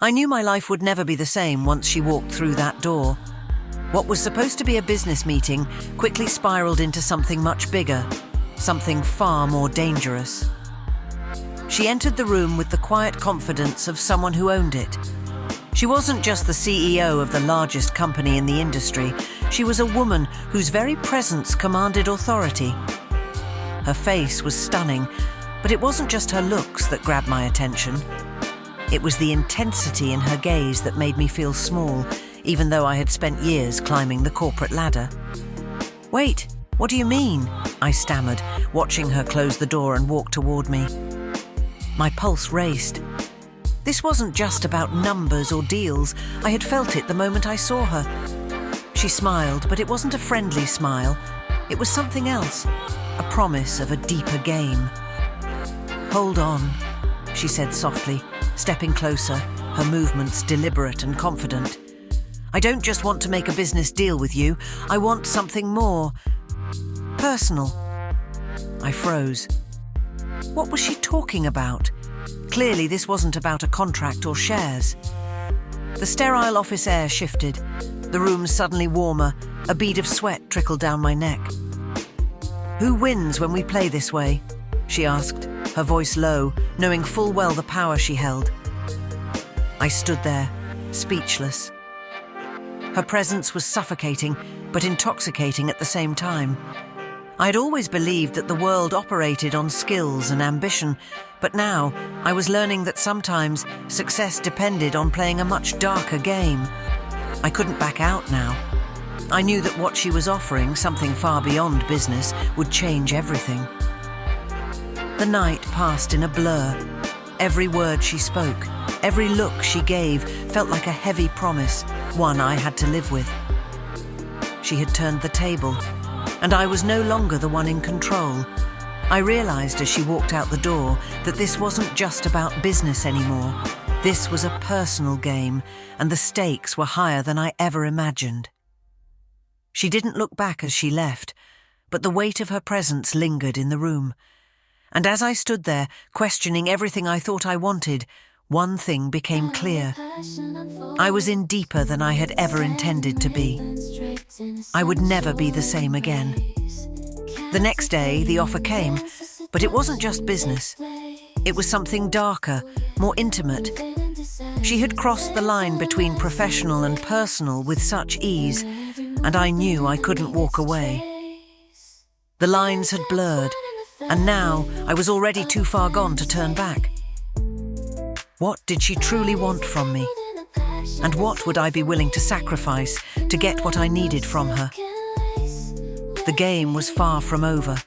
I knew my life would never be the same once she walked through that door. What was supposed to be a business meeting quickly spiraled into something much bigger, something far more dangerous. She entered the room with the quiet confidence of someone who owned it. She wasn't just the CEO of the largest company in the industry. She was a woman whose very presence commanded authority. Her face was stunning, but it wasn't just her looks that grabbed my attention. It was the intensity in her gaze that made me feel small, even though I had spent years climbing the corporate ladder. "Wait, what do you mean?" I stammered, watching her close the door and walk toward me. My pulse raced. This wasn't just about numbers or deals. I had felt it the moment I saw her. She smiled, but it wasn't a friendly smile. It was something else, a promise of a deeper game. "Hold on," she said softly, stepping closer, her movements deliberate and confident. "I don't just want to make a business deal with you. I want something more personal." I froze. What was she talking about? Clearly, this wasn't about a contract or shares. The sterile office air shifted, the room suddenly warmer, a bead of sweat trickled down my neck. "Who wins when we play this way?" she asked, her voice low, knowing full well the power she held. I stood there, speechless. Her presence was suffocating, but intoxicating at the same time. I had always believed that the world operated on skills and ambition, but now I was learning that sometimes success depended on playing a much darker game. I couldn't back out now. I knew that what she was offering, something far beyond business, would change everything. The night passed in a blur. Every word she spoke, every look she gave felt like a heavy promise, one I had to live with. She had turned the table, and I was no longer the one in control. I realized as she walked out the door that this wasn't just about business anymore. This was a personal game, and the stakes were higher than I ever imagined. She didn't look back as she left, but the weight of her presence lingered in the room. And as I stood there, questioning everything I thought I wanted, one thing became clear. I was in deeper than I had ever intended to be. I would never be the same again. The next day, the offer came, but it wasn't just business. It was something darker, more intimate. She had crossed the line between professional and personal with such ease, and I knew I couldn't walk away. The lines had blurred, and now I was already too far gone to turn back. What did she truly want from me? And what would I be willing to sacrifice to get what I needed from her? The game was far from over.